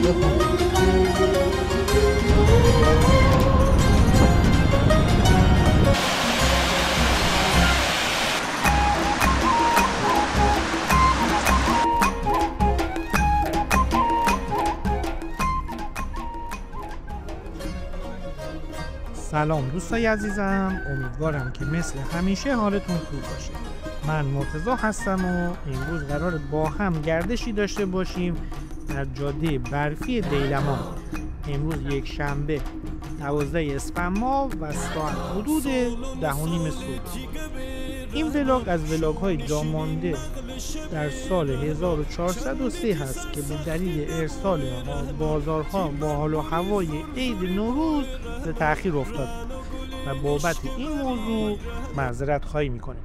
بخونید. سلام دوستای عزیزم، امیدوارم که مثل همیشه حالتون خوب باشه. من مرتضی هستم و امروز قرار با هم گردشی داشته باشیم در جاده برفی دیلمان. امروز یک شنبه 12 اسفند ماه و ساعت حدود 10:30 صبح. این ولاگ از ولاگ های جامانده در سال 1403 هست که به دلیل ارسال بازارها با حال و هوای عید نوروز به تأخیر افتاد و بابت این موضوع معذرت خواهی میکنه.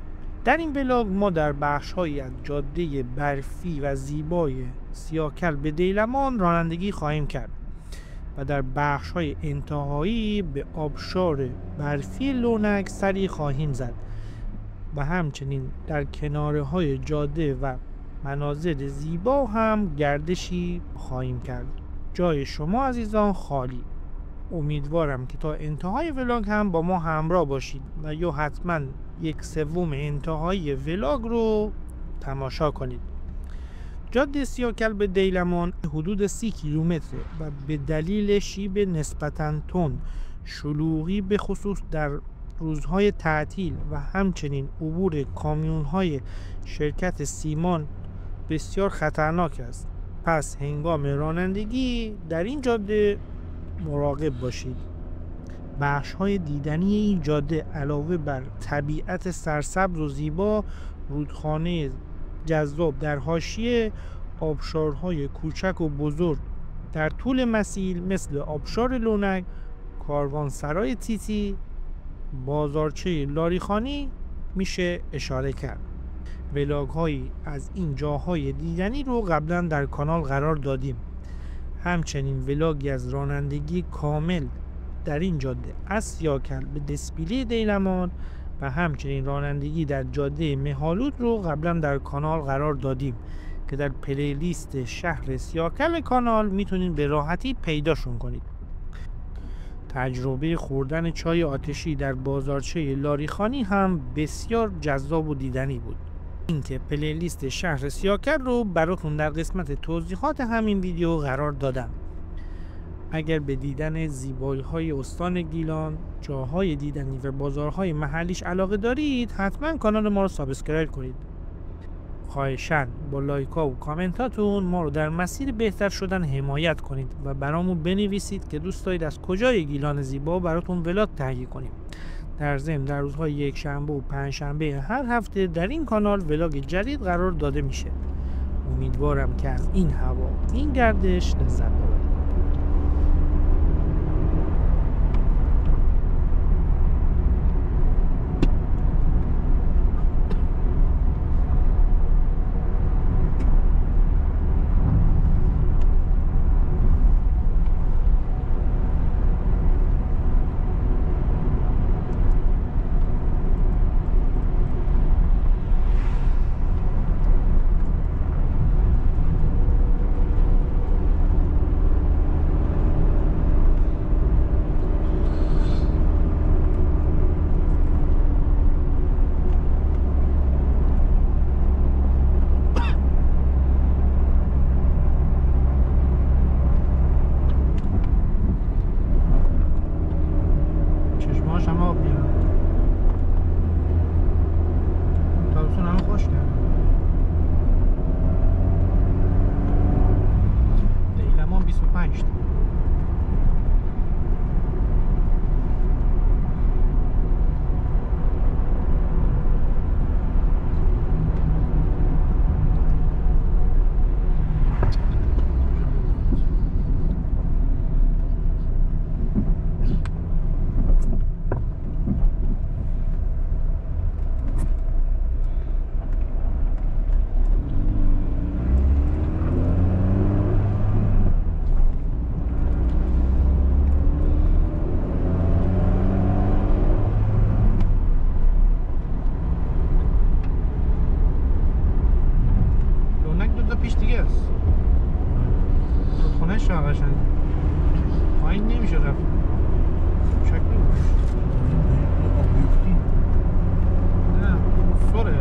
در این ولاگ ما در بخش هایی از جاده برفی و زیبای سیاکل به دیلمان رانندگی خواهیم کرد و در بخش های انتهایی به آبشار برفی لونگ سری خواهیم زد و همچنین در کناره های جاده و مناظر زیبا هم گردشی خواهیم کرد. جای شما عزیزان خالی. امیدوارم که تا انتهای ولاگ هم با ما همراه باشید و یا حتما 1/3 انتهای ولاگ رو تماشا کنید. جاده سیاکل به دیلمان حدود 30 کیلومتر و به دلیل شیب نسبتاً تند، شلوغی به خصوص در روزهای تعطیل و همچنین عبور کامیون‌های شرکت سیمان بسیار خطرناک است. پس هنگام رانندگی در این جاده مراقب باشید. بخش‌های دیدنی این جاده علاوه بر طبیعت سرسبز و زیبا، رودخانه جذاب در حاشیه، آبشارهای کوچک و بزرگ در طول مسیر مثل آبشار لونگ، کاروانسرای تیتی، بازارچه لاریخانی میشه اشاره کرد. ولاگ هایی از این جاهای دیدنی رو قبلا در کانال قرار دادیم. همچنین ولاگی از رانندگی کامل در این جاده از سیاکل به دسپیلی دیلمان و همچنین رانندگی در جاده مهالود رو قبلا در کانال قرار دادیم که در پلیلیست شهر سیاکل کانال میتونید به راحتی پیداشون کنید. تجربه خوردن چای آتشی در بازارچه لاریخانی هم بسیار جذاب و دیدنی بود. لینک پلیلیست شهر سیاکل رو براتون در قسمت توضیحات همین ویدیو قرار دادم. اگر به دیدن زیبایی‌های استان گیلان، جاهای دیدنی و بازارهای محلیش علاقه دارید، حتما کانال ما رو سابسکرایب کنید. خواهشاً با لایک‌ها و کامنتاتون ما رو در مسیر بهتر شدن حمایت کنید و برامون بنویسید که دوست دارید از کجای گیلان زیبا براتون ولاگ تهیه کنیم. در ضمن در روزهای یکشنبه و پنجشنبه هر هفته در این کانال ولاگ جدید قرار داده میشه. امیدوارم که از این هوا، این گردش لذت ببرید. چقدر قشنگ پایین نمیشه رفت شکلی نه سره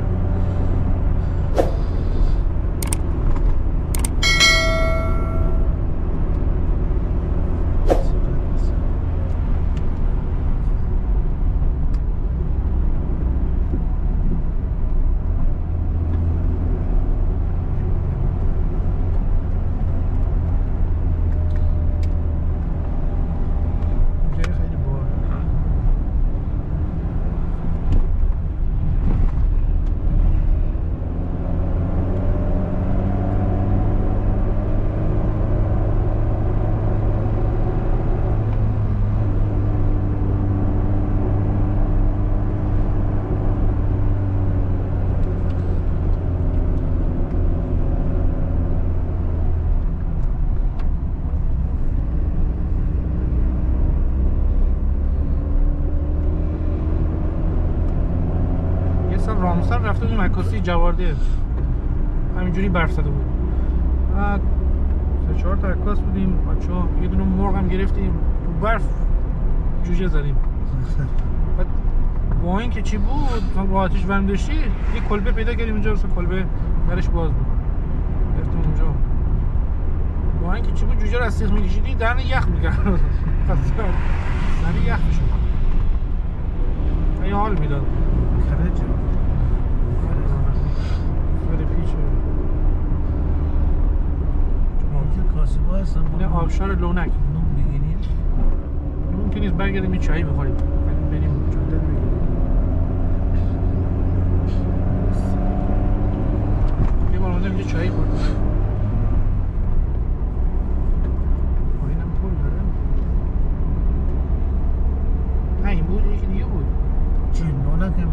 رامسر رفته بودیم عکاسی جوارده همینجوری برف زده بود بعد 3-4 تا عکاس بودیم بچه‌ها یه دونه مرغ هم گرفتیم تو برف جوجه زدیم بعد با این که چی بود با آتیش ورم داشتی یه کلبه پیدا کردیم اونجا واسه کلبه درش باز بود گرفتیم اونجا با این که چی بود جوجه رو از سیخ می‌کشیدی درن یخ می‌کرد درن یخ می‌شد یه حال میداد کرده کاسبا هستن نه آبشار لونک نون بگیریم نون که نیست برگردیم یه چایی بخوریم بریم جاده بگیریم یه بار ماندم یه چایی خوریم پایینم پول داره نه این بود یکی دیگه بود چی لونک هم دیگه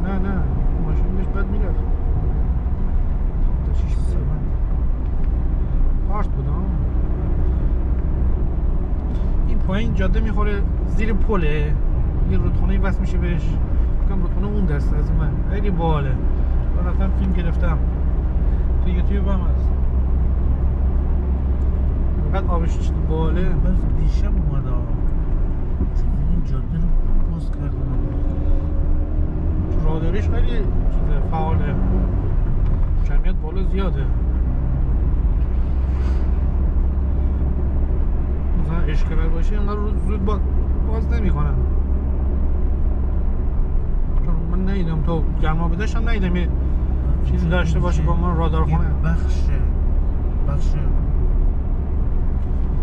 نه ماشین داشت بد میرفت تا 6 پارت بود این پایین جاده میخوره زیر پله یه رودخونه وصل میشه بهش فکرم رودخونه اون دسته از من خیلی باحاله رفتم فیلم گرفتم تو یوتیوب هم هست اینقدر آبش باحاله بس دیشب اومده این جاده رو باز کردن راداریش خیلی چیزه فعاله جمعیت بالا زیاده مثلا اشکبر باشه اینقدر زود باز نمی کنن چون من ندیدم تو گرما بدش هم ندیدم یه چیزی داشته باشه با من رادارخونه بخش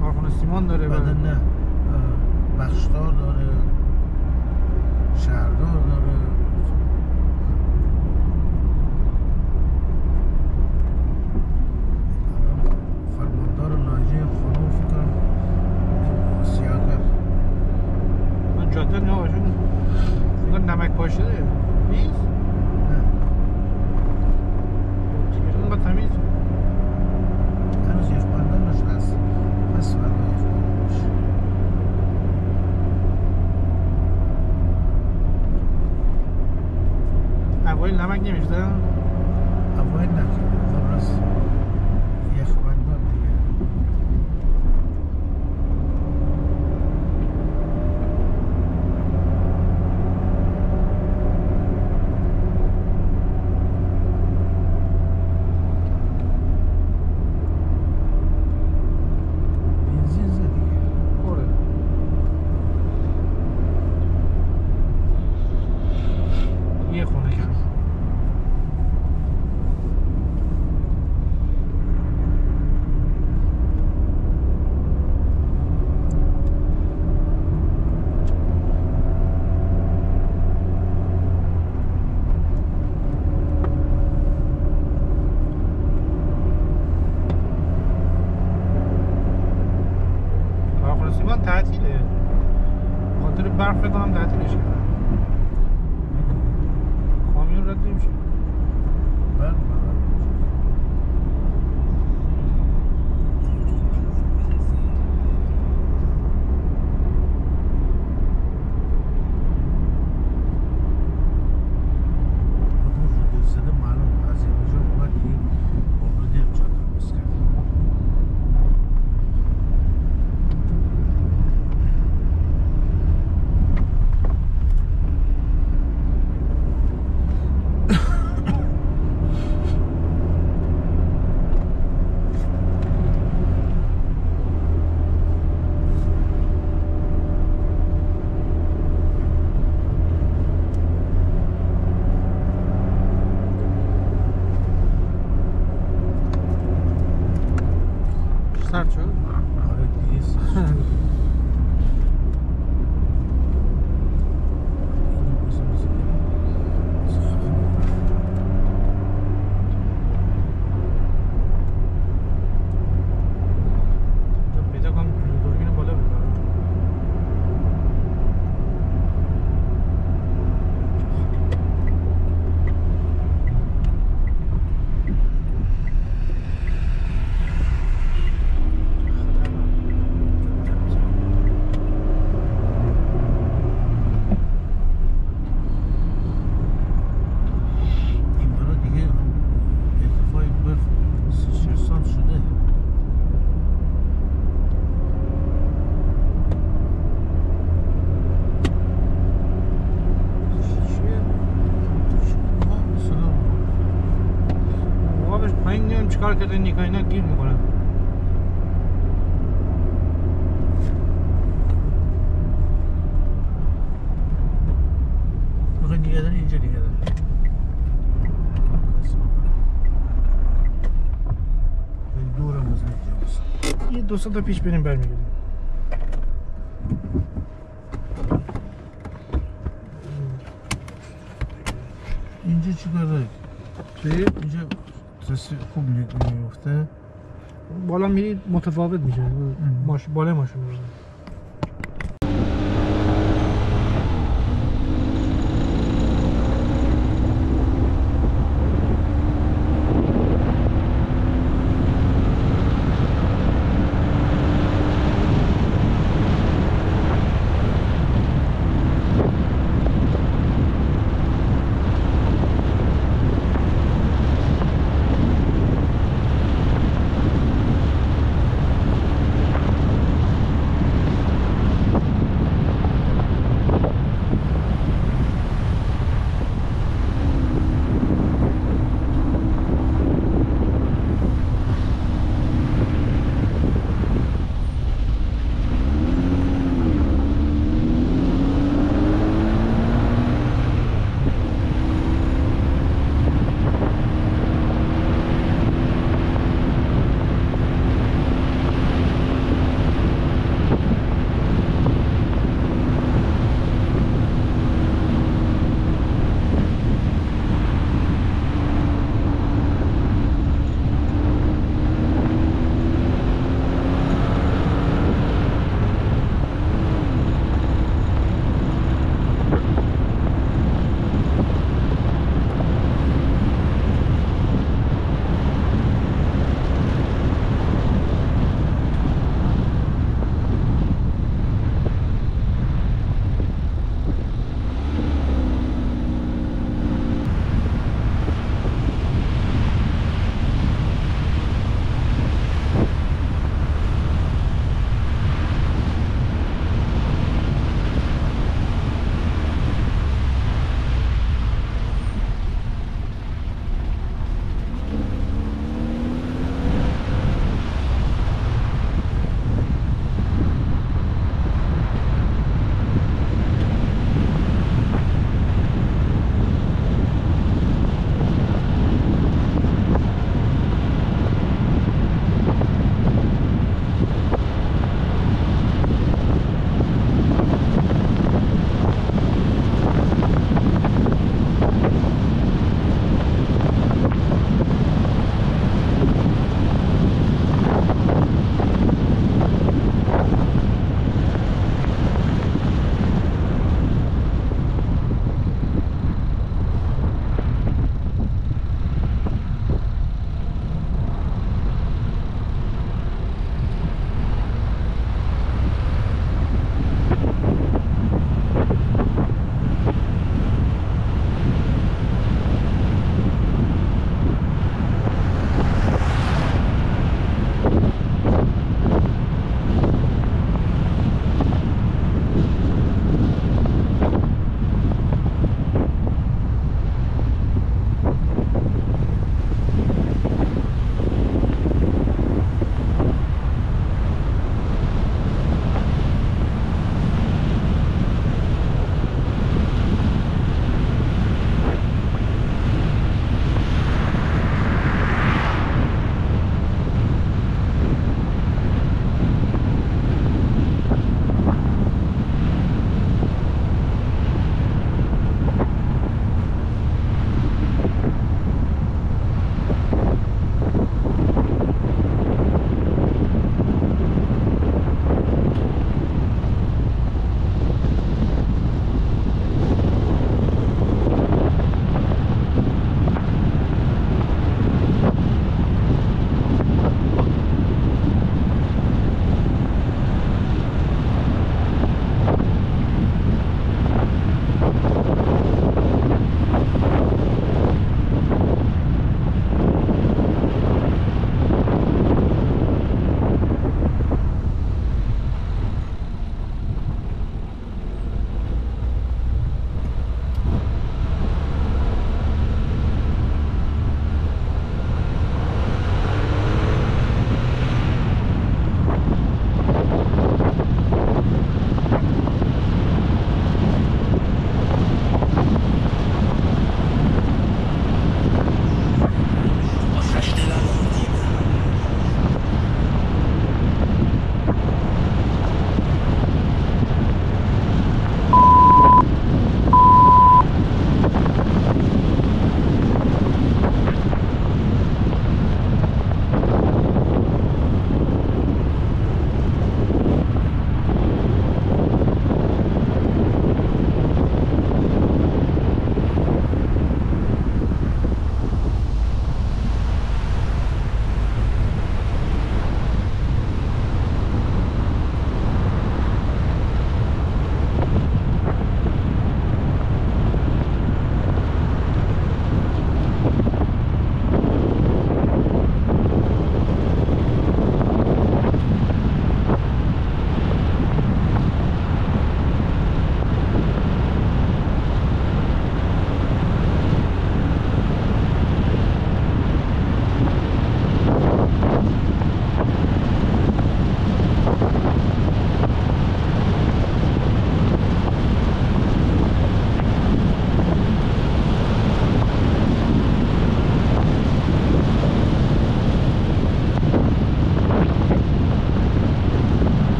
کارخونه سیمان داره بعد نه بخشدار داره شهردار داره فرماندار ناجی خانوم فکرم سیاگر من جاده نه باشون نمک پاشده نیست؟ نه اینقدر تمیز هنوز یک بندانش هست پس فردا یک بندانش اوایل نمک نمیشده؟ اوایل نکنه خلاص یک بندان دیگه بنزین زدی خوره یه خونه کم کارخونه سیمان تعطیله خاطر برف فکر کنم تعطیلش کردن کامیون رد نمیشه برق زده معلوم از اینجا اومد این آورده جاده باز کرد مارکت نیکا اینا گیر میکنن. میخوای دیگه داری اینجا دیگه داری دورم از اینجا یه 200 تا پیش بریم برمیگردیم. اینجا چی کار داری؟ اینجا تصویر خوب میفته بالا میری متفاوت میشه. بالا ماشین میره.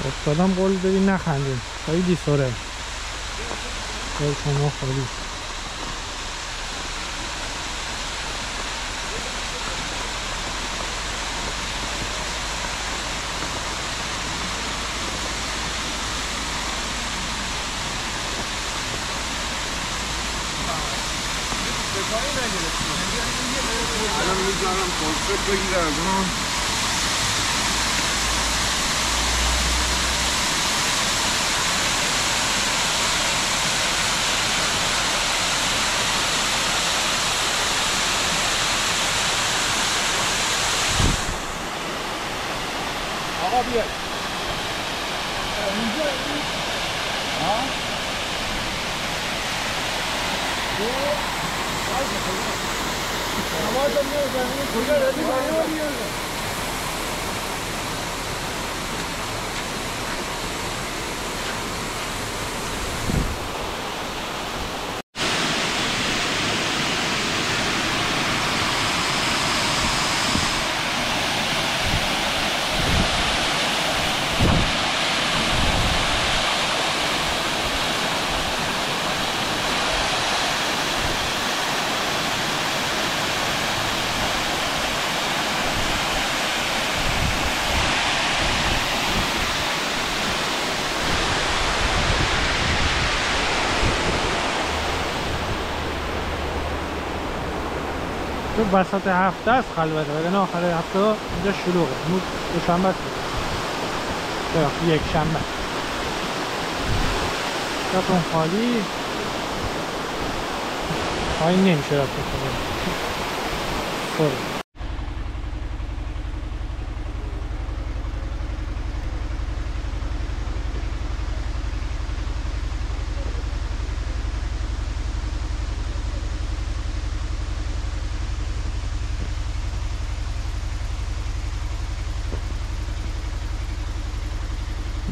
افتادم قول دادی نخندیم خیلی سره قول شما خالی الان میذارم کنسرت بگیرم آقا بیاید اینجا ها تو وسط هفته است خلوته وگرنه آخر هفته اینجا شلوغه امروز دوشنبه است یک شنبه جاتون خالی پایین نمیشه رفت سوری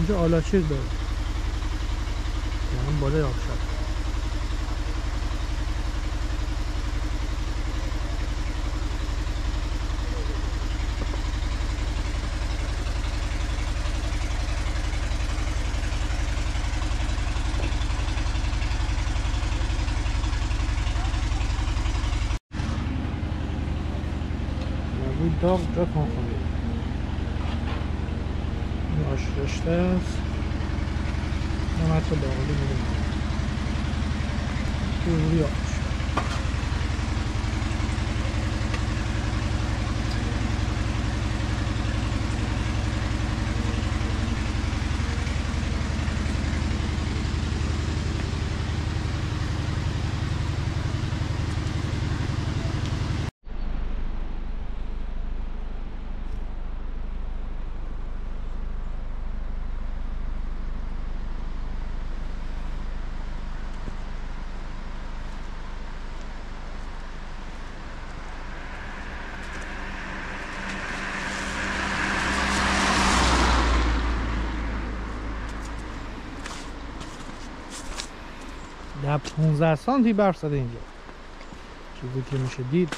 اینجا آلاچیق داره یعنی بالای آب شد نبود داغ جا کن خواهی این آش رشته است من حتی باقلی میدونم روی آش در 15 سانتی برف زده اینجا چیزی که میشه دید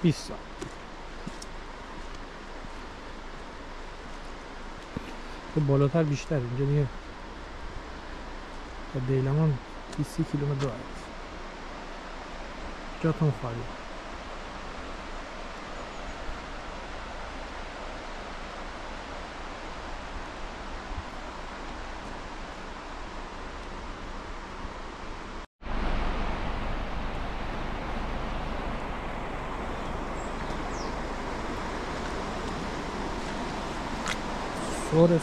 20 سانت تو بالاتر بیشتر اینجا دیگه تا دیلمان 20 کیلومتر راه است جاتون خالی سوره